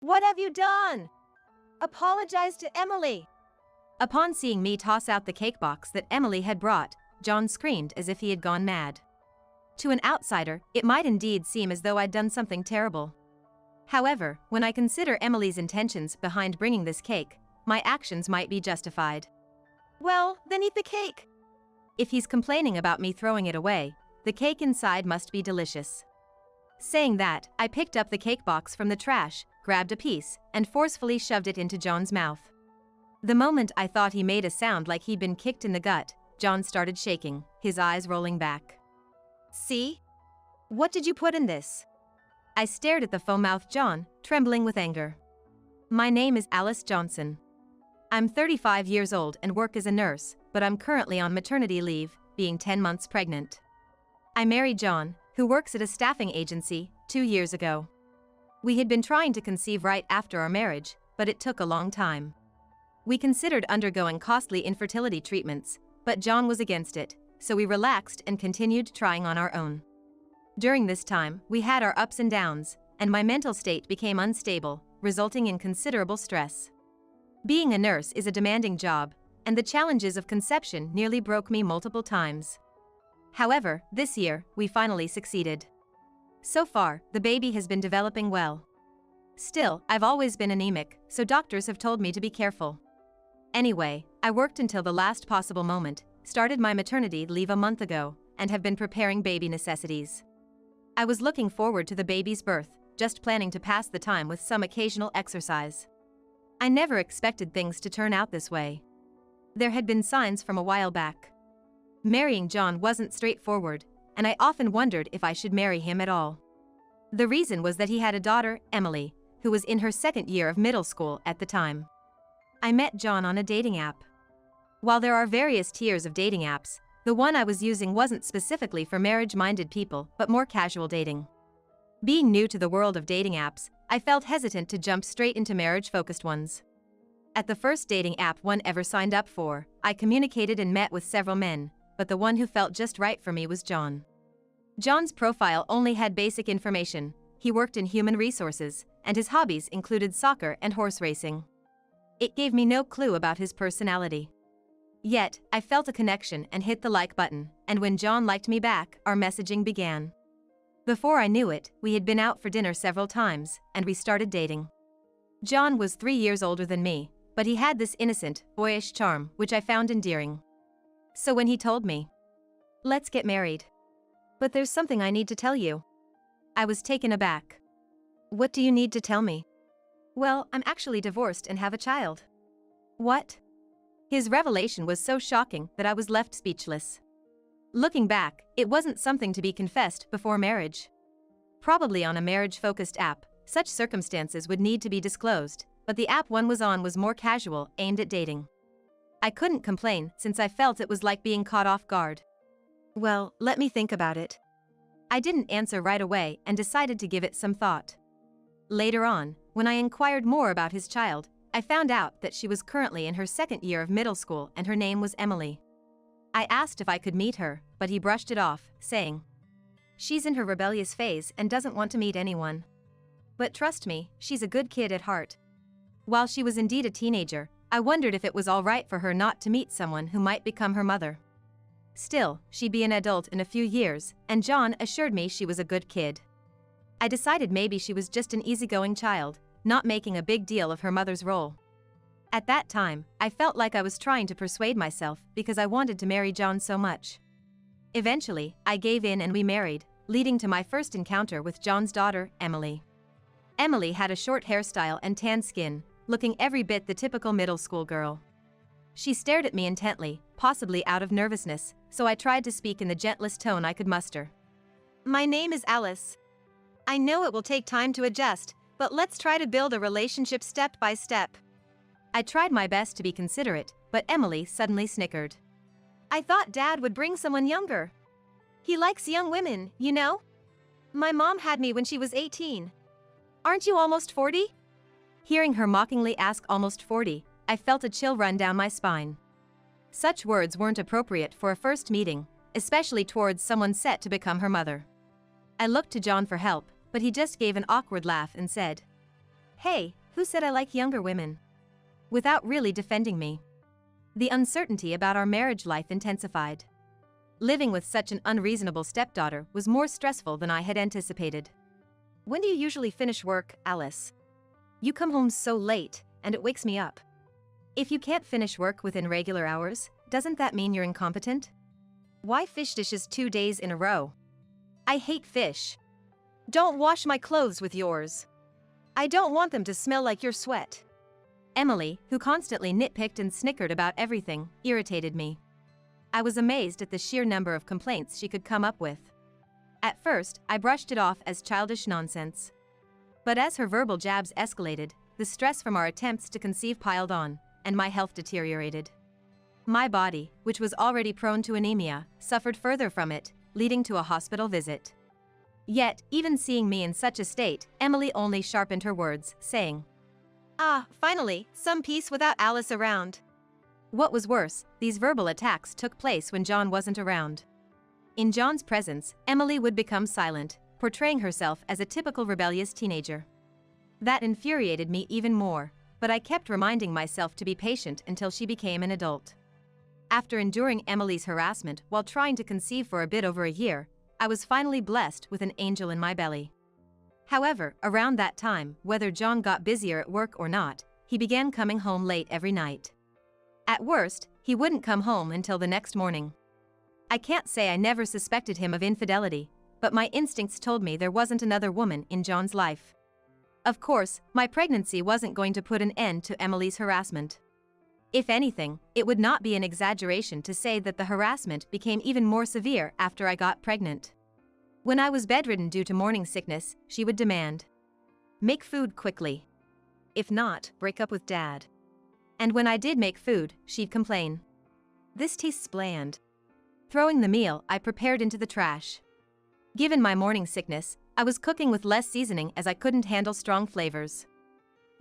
What have you done? Apologize to Emily. Upon seeing me toss out the cake box that Emily had brought, John screamed as if he had gone mad. To an outsider, it might indeed seem as though I'd done something terrible. However, when I consider Emily's intentions behind bringing this cake, my actions might be justified. Well, then eat the cake. If he's complaining about me throwing it away, the cake inside must be delicious. Saying that, I picked up the cake box from the trash, grabbed a piece, and forcefully shoved it into John's mouth. The moment I thought he made a sound like he'd been kicked in the gut, John started shaking, his eyes rolling back. See? What did you put in this? I stared at the foam-mouthed John, trembling with anger. My name is Alice Johnson. I'm 35 years old and work as a nurse, but I'm currently on maternity leave, being 10 months pregnant. I married John, who works at a staffing agency, 2 years ago. We had been trying to conceive right after our marriage, but it took a long time. We considered undergoing costly infertility treatments, but John was against it, so we relaxed and continued trying on our own. During this time, we had our ups and downs, and my mental state became unstable, resulting in considerable stress. Being a nurse is a demanding job, and the challenges of conception nearly broke me multiple times. However, this year, we finally succeeded. So far, the baby has been developing well. Still, I've always been anemic, so doctors have told me to be careful. Anyway, I worked until the last possible moment, started my maternity leave a month ago, and have been preparing baby necessities. I was looking forward to the baby's birth, just planning to pass the time with some occasional exercise. I never expected things to turn out this way. There had been signs from a while back. Marrying John wasn't straightforward, and I often wondered if I should marry him at all. The reason was that he had a daughter, Emily, who was in her second year of middle school at the time. I met John on a dating app. While there are various tiers of dating apps, the one I was using wasn't specifically for marriage-minded people but more casual dating. Being new to the world of dating apps, I felt hesitant to jump straight into marriage-focused ones. At the first dating app one ever signed up for, I communicated and met with several men, but the one who felt just right for me was John. John's profile only had basic information. He worked in human resources, and his hobbies included soccer and horse racing. It gave me no clue about his personality. Yet, I felt a connection and hit the like button, and when John liked me back, our messaging began. Before I knew it, we had been out for dinner several times, and we started dating. John was 3 years older than me, but he had this innocent, boyish charm which I found endearing. So when he told me, "Let's get married. But there's something I need to tell you," I was taken aback. "What do you need to tell me?" "Well, I'm actually divorced and have a child." "What?" His revelation was so shocking that I was left speechless. Looking back, it wasn't something to be confessed before marriage. Probably on a marriage-focused app, such circumstances would need to be disclosed, but the app one was on was more casual, aimed at dating. I couldn't complain since I felt it was like being caught off guard. "Well, let me think about it." I didn't answer right away and decided to give it some thought. Later on, when I inquired more about his child, I found out that she was currently in her second year of middle school and her name was Emily. I asked if I could meet her, but he brushed it off, saying, "She's in her rebellious phase and doesn't want to meet anyone. But trust me, she's a good kid at heart." While she was indeed a teenager, I wondered if it was all right for her not to meet someone who might become her mother. Still, she'd be an adult in a few years, and John assured me she was a good kid. I decided maybe she was just an easygoing child, not making a big deal of her mother's role. At that time, I felt like I was trying to persuade myself because I wanted to marry John so much. Eventually, I gave in and we married, leading to my first encounter with John's daughter, Emily. Emily had a short hairstyle and tan skin, looking every bit the typical middle school girl. She stared at me intently, possibly out of nervousness, so I tried to speak in the gentlest tone I could muster. "My name is Alice. I know it will take time to adjust, but let's try to build a relationship step by step." I tried my best to be considerate, but Emily suddenly snickered. "I thought Dad would bring someone younger. He likes young women, you know? My mom had me when she was 18. Aren't you almost 40? Hearing her mockingly ask almost 40, I felt a chill run down my spine. Such words weren't appropriate for a first meeting, especially towards someone set to become her mother. I looked to John for help, but he just gave an awkward laugh and said, Hey, who said I like younger women? Without really defending me. The uncertainty about our marriage life intensified. Living with such an unreasonable stepdaughter was more stressful than I had anticipated. When do you usually finish work, Alice? You come home so late, and it wakes me up. If you can't finish work within regular hours, doesn't that mean you're incompetent? Why fish dishes 2 days in a row? I hate fish. Don't wash my clothes with yours. I don't want them to smell like your sweat. Emily, who constantly nitpicked and snickered about everything, irritated me. I was amazed at the sheer number of complaints she could come up with. At first, I brushed it off as childish nonsense. But as her verbal jabs escalated, the stress from our attempts to conceive piled on, and my health deteriorated. My body, which was already prone to anemia, suffered further from it, leading to a hospital visit. Yet, even seeing me in such a state, Emily only sharpened her words, saying, "Ah, finally, some peace without Alice around." What was worse, these verbal attacks took place when John wasn't around. In John's presence, Emily would become silent, portraying herself as a typical rebellious teenager. That infuriated me even more, but I kept reminding myself to be patient until she became an adult. After enduring Emily's harassment while trying to conceive for a bit over a year, I was finally blessed with an angel in my belly. However, around that time, whether John got busier at work or not, he began coming home late every night. At worst, he wouldn't come home until the next morning. I can't say I never suspected him of infidelity, but my instincts told me there wasn't another woman in John's life. Of course, my pregnancy wasn't going to put an end to Emily's harassment. If anything, it would not be an exaggeration to say that the harassment became even more severe after I got pregnant. When I was bedridden due to morning sickness, she would demand, "Make food quickly. If not, break up with Dad." And when I did make food, she'd complain, "This tastes bland." Throwing the meal I prepared into the trash. Given my morning sickness, I was cooking with less seasoning as I couldn't handle strong flavors.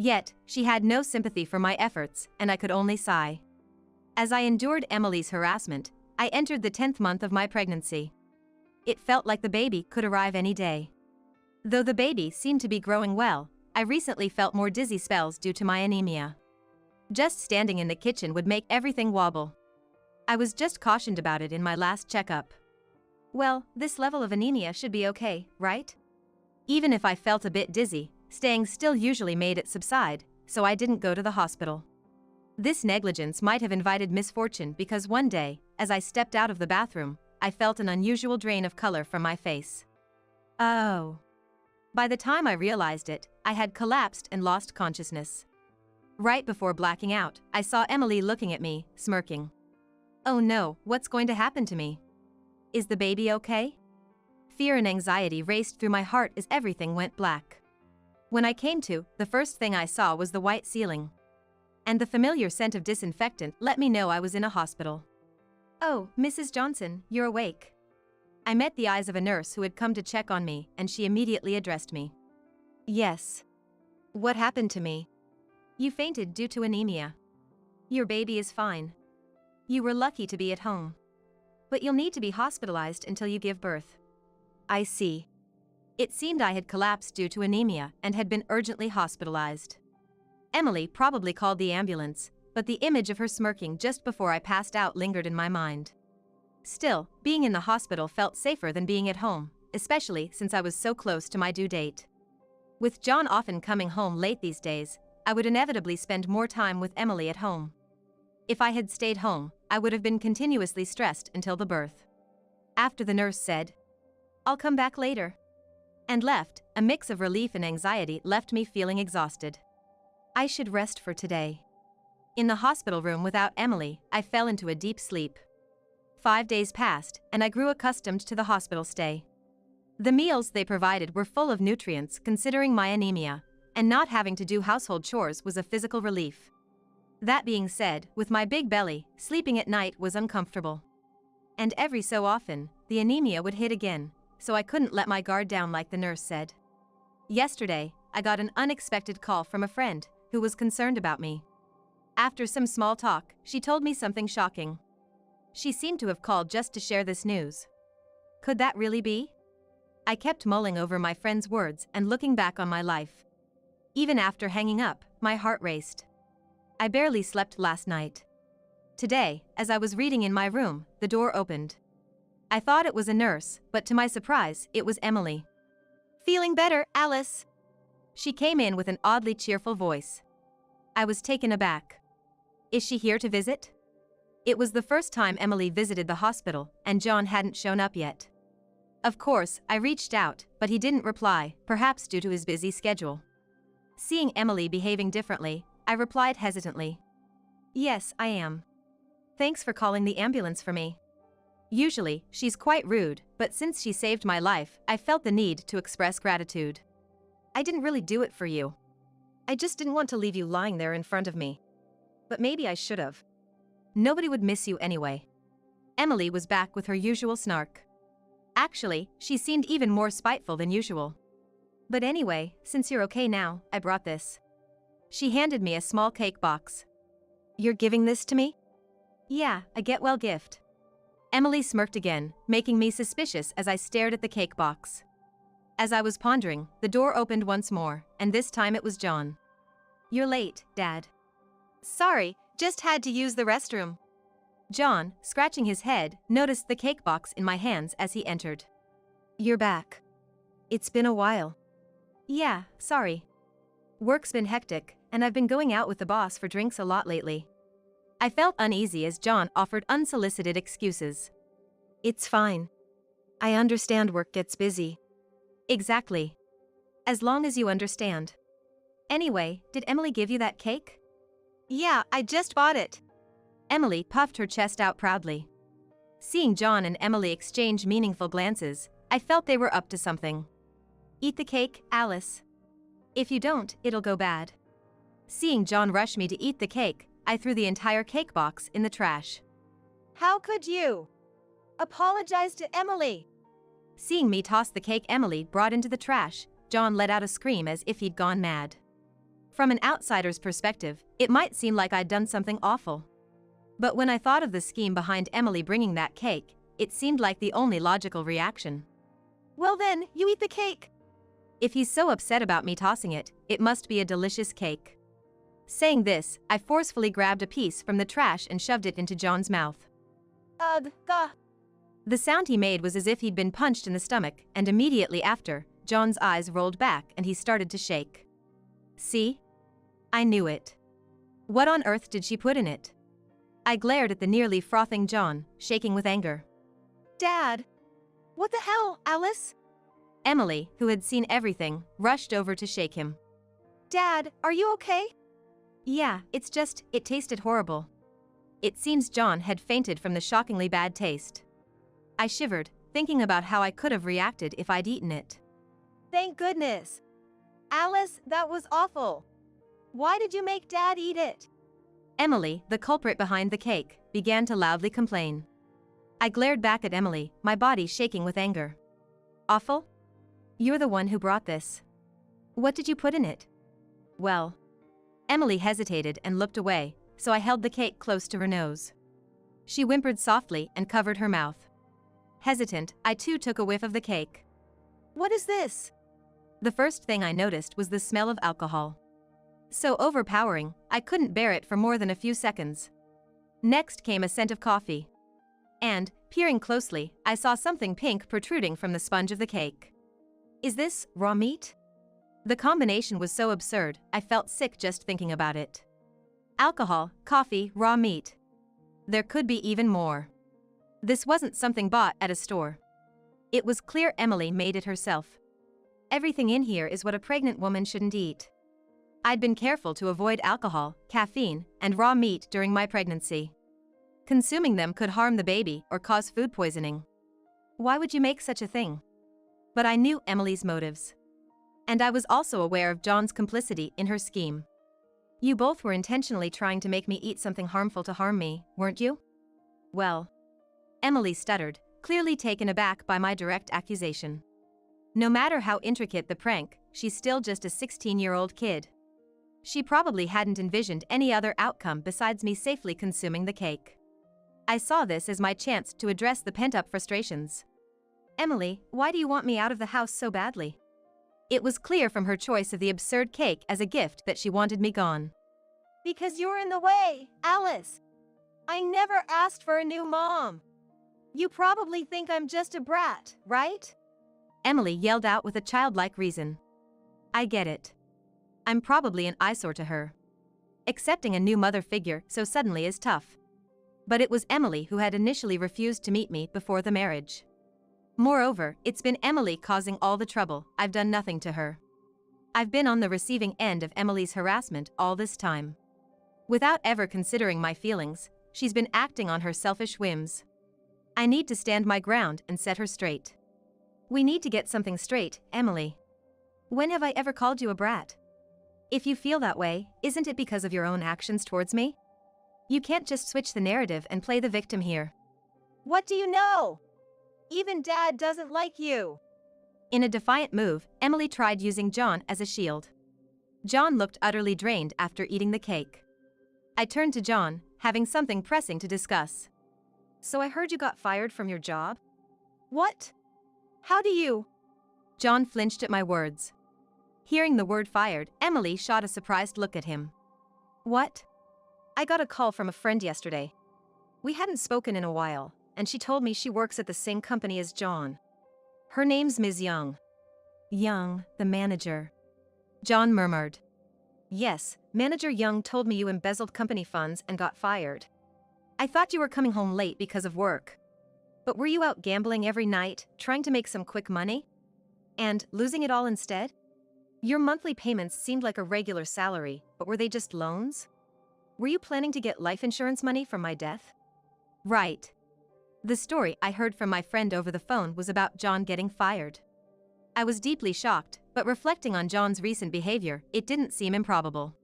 Yet, she had no sympathy for my efforts, and I could only sigh. As I endured Emily's harassment, I entered the 10th month of my pregnancy. It felt like the baby could arrive any day. Though the baby seemed to be growing well, I recently felt more dizzy spells due to my anemia. Just standing in the kitchen would make everything wobble. I was just cautioned about it in my last checkup. Well, this level of anemia should be okay, right? Even if I felt a bit dizzy, staying still usually made it subside, so I didn't go to the hospital. This negligence might have invited misfortune because one day, as I stepped out of the bathroom, I felt an unusual drain of color from my face. Oh. By the time I realized it, I had collapsed and lost consciousness. Right before blacking out, I saw Emily looking at me, smirking. Oh no, what's going to happen to me? Is the baby okay? Fear and anxiety raced through my heart as everything went black. When I came to, the first thing I saw was the white ceiling. And the familiar scent of disinfectant let me know I was in a hospital. "Oh, Mrs. Johnson, you're awake." I met the eyes of a nurse who had come to check on me, and she immediately addressed me. "Yes. What happened to me?" "You fainted due to anemia. Your baby is fine. You were lucky to be at home. But you'll need to be hospitalized until you give birth." "I see." It seemed I had collapsed due to anemia and had been urgently hospitalized. Emily probably called the ambulance, but the image of her smirking just before I passed out lingered in my mind. Still, being in the hospital felt safer than being at home, especially since I was so close to my due date. With John often coming home late these days, I would inevitably spend more time with Emily at home. If I had stayed home, I would have been continuously stressed until the birth. After the nurse said, "I'll come back later," and left, a mix of relief and anxiety left me feeling exhausted. I should rest for today. In the hospital room without Emily, I fell into a deep sleep. 5 days passed, and I grew accustomed to the hospital stay. The meals they provided were full of nutrients considering my anemia, and not having to do household chores was a physical relief. That being said, with my big belly, sleeping at night was uncomfortable. And every so often, the anemia would hit again, so I couldn't let my guard down like the nurse said. Yesterday, I got an unexpected call from a friend who was concerned about me. After some small talk, she told me something shocking. She seemed to have called just to share this news. Could that really be? I kept mulling over my friend's words and looking back on my life. Even after hanging up, my heart raced. I barely slept last night. Today, as I was reading in my room, the door opened. I thought it was a nurse, but to my surprise, it was Emily. Feeling better, Alice? She came in with an oddly cheerful voice. I was taken aback. Is she here to visit? It was the first time Emily visited the hospital, and John hadn't shown up yet. Of course, I reached out, but he didn't reply, perhaps due to his busy schedule. Seeing Emily behaving differently, I replied hesitantly. Yes, I am. Thanks for calling the ambulance for me. Usually, she's quite rude, but since she saved my life, I felt the need to express gratitude. I didn't really do it for you. I just didn't want to leave you lying there in front of me. But maybe I should have. Nobody would miss you anyway. Emily was back with her usual snark. Actually, she seemed even more spiteful than usual. But anyway, since you're okay now, I brought this. She handed me a small cake box. You're giving this to me? Yeah, a get-well gift. Emily smirked again, making me suspicious as I stared at the cake box. As I was pondering, the door opened once more, and this time it was John. You're late, Dad. Sorry, just had to use the restroom. John, scratching his head, noticed the cake box in my hands as he entered. You're back. It's been a while. Yeah, sorry. Work's been hectic, and I've been going out with the boss for drinks a lot lately. I felt uneasy as John offered unsolicited excuses. It's fine. I understand work gets busy. Exactly. As long as you understand. Anyway, did Emily give you that cake? Yeah, I just bought it. Emily puffed her chest out proudly. Seeing John and Emily exchange meaningful glances, I felt they were up to something. Eat the cake, Alice. If you don't, it'll go bad. Seeing John rush me to eat the cake, I threw the entire cake box in the trash. How could you? Apologize to Emily. Seeing me toss the cake Emily brought into the trash, John let out a scream as if he'd gone mad. From an outsider's perspective, it might seem like I'd done something awful. But when I thought of the scheme behind Emily bringing that cake, it seemed like the only logical reaction. Well then, you eat the cake. If he's so upset about me tossing it, it must be a delicious cake. Saying this, I forcefully grabbed a piece from the trash and shoved it into John's mouth. Ugh, gah. The sound he made was as if he'd been punched in the stomach, and immediately after, John's eyes rolled back and he started to shake. See? I knew it. What on earth did she put in it? I glared at the nearly frothing John, shaking with anger. Dad! What the hell, Alice? Emily, who had seen everything, rushed over to shake him. Dad, are you okay? Yeah, it's just, it tasted horrible. It seems John had fainted from the shockingly bad taste. I shivered, thinking about how I could have reacted if I'd eaten it. Thank goodness. Alice, that was awful. Why did you make Dad eat it? Emily, the culprit behind the cake, began to loudly complain. I glared back at Emily, my body shaking with anger. Awful? You're the one who brought this. What did you put in it? Well. Emily hesitated and looked away, so I held the cake close to her nose. She whimpered softly and covered her mouth. Hesitant, I too took a whiff of the cake. What is this? The first thing I noticed was the smell of alcohol. So overpowering, I couldn't bear it for more than a few seconds. Next came a scent of coffee. And, peering closely, I saw something pink protruding from the sponge of the cake. Is this raw meat? The combination was so absurd, I felt sick just thinking about it. Alcohol, coffee, raw meat. There could be even more. This wasn't something bought at a store. It was clear Emily made it herself. Everything in here is what a pregnant woman shouldn't eat. I'd been careful to avoid alcohol, caffeine, and raw meat during my pregnancy. Consuming them could harm the baby or cause food poisoning. Why would you make such a thing? But I knew Emily's motives. And I was also aware of John's complicity in her scheme. You both were intentionally trying to make me eat something harmful to harm me, weren't you? Well. Emily stuttered, clearly taken aback by my direct accusation. No matter how intricate the prank, she's still just a 16-year-old kid. She probably hadn't envisioned any other outcome besides me safely consuming the cake. I saw this as my chance to address the pent-up frustrations. Emily, why do you want me out of the house so badly? It was clear from her choice of the absurd cake as a gift that she wanted me gone. Because you're in the way, Alice. I never asked for a new mom. You probably think I'm just a brat, right? Emily yelled out with a childlike reason. I get it. I'm probably an eyesore to her. Accepting a new mother figure so suddenly is tough. But it was Emily who had initially refused to meet me before the marriage. Moreover, it's been Emily causing all the trouble. I've done nothing to her. I've been on the receiving end of Emily's harassment all this time. Without ever considering my feelings, she's been acting on her selfish whims. I need to stand my ground and set her straight. We need to get something straight, Emily. When have I ever called you a brat? If you feel that way, isn't it because of your own actions towards me? You can't just switch the narrative and play the victim here. What do you know? Even Dad doesn't like you. In a defiant move, Emily tried using John as a shield. John looked utterly drained after eating the cake. I turned to John, having something pressing to discuss. So I heard you got fired from your job? What? How do you? John flinched at my words. Hearing the word fired, Emily shot a surprised look at him. What? I got a call from a friend yesterday. We hadn't spoken in a while, and she told me she works at the same company as John. Her name's Ms. Young. Young, the manager. John murmured. Yes, Manager Young told me you embezzled company funds and got fired. I thought you were coming home late because of work. But were you out gambling every night, trying to make some quick money? And losing it all instead? Your monthly payments seemed like a regular salary, but were they just loans? Were you planning to get life insurance money from my death? Right. The story I heard from my friend over the phone was about John getting fired. I was deeply shocked, but reflecting on John's recent behavior, it didn't seem improbable.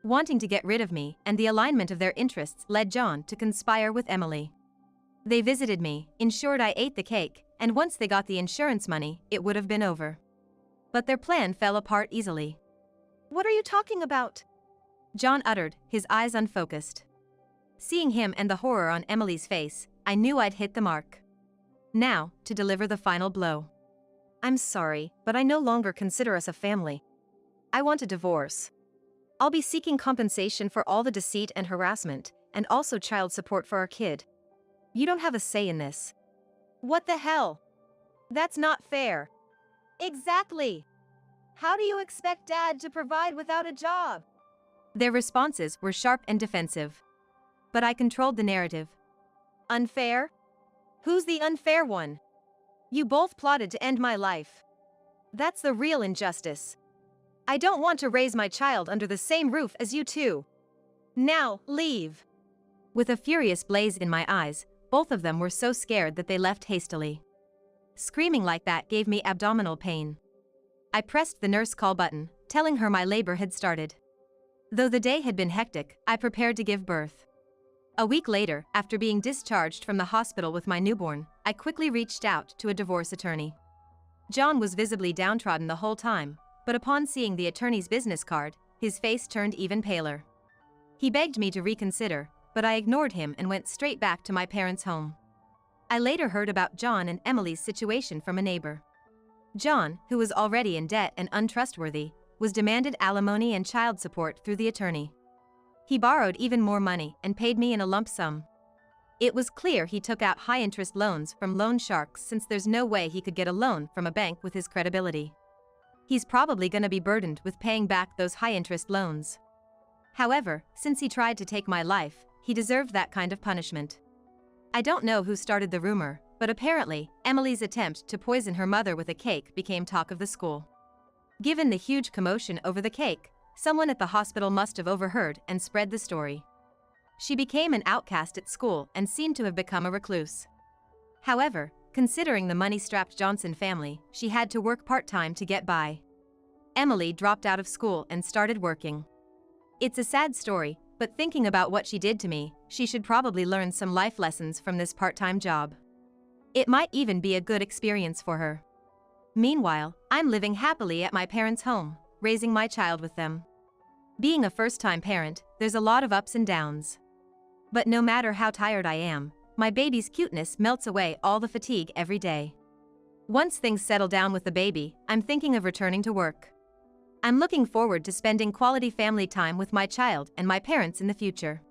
Wanting to get rid of me and the alignment of their interests led John to conspire with Emily. They visited me, ensured I ate the cake, and once they got the insurance money, it would have been over. But their plan fell apart easily. What are you talking about? John uttered, his eyes unfocused. Seeing him and the horror on Emily's face, I knew I'd hit the mark. Now, to deliver the final blow. I'm sorry, but I no longer consider us a family. I want a divorce. I'll be seeking compensation for all the deceit and harassment, and also child support for our kid. You don't have a say in this. What the hell? That's not fair. Exactly. How do you expect Dad to provide without a job? Their responses were sharp and defensive. But I controlled the narrative. Unfair? Who's the unfair one? You both plotted to end my life. That's the real injustice. I don't want to raise my child under the same roof as you two. Now, leave. With a furious blaze in my eyes, both of them were so scared that they left hastily. Screaming like that gave me abdominal pain. I pressed the nurse call button, telling her my labor had started. Though the day had been hectic, I prepared to give birth. A week later, after being discharged from the hospital with my newborn, I quickly reached out to a divorce attorney. John was visibly downtrodden the whole time, but upon seeing the attorney's business card, his face turned even paler. He begged me to reconsider, but I ignored him and went straight back to my parents' home. I later heard about John and Emily's situation from a neighbor. John, who was already in debt and untrustworthy, was demanded alimony and child support through the attorney. He borrowed even more money and paid me in a lump sum. It was clear he took out high-interest loans from loan sharks since there's no way he could get a loan from a bank with his credibility. He's probably gonna be burdened with paying back those high-interest loans. However, since he tried to take my life, he deserved that kind of punishment. I don't know who started the rumor, but apparently, Emily's attempt to poison her mother with a cake became talk of the school. Given the huge commotion over the cake, someone at the hospital must have overheard and spread the story. She became an outcast at school and seemed to have become a recluse. However, considering the money-strapped Johnson family, she had to work part-time to get by. Emily dropped out of school and started working. It's a sad story, but thinking about what she did to me, she should probably learn some life lessons from this part-time job. It might even be a good experience for her. Meanwhile, I'm living happily at my parents' home, raising my child with them. Being a first-time parent, there's a lot of ups and downs. But no matter how tired I am, my baby's cuteness melts away all the fatigue every day. Once things settle down with the baby, I'm thinking of returning to work. I'm looking forward to spending quality family time with my child and my parents in the future.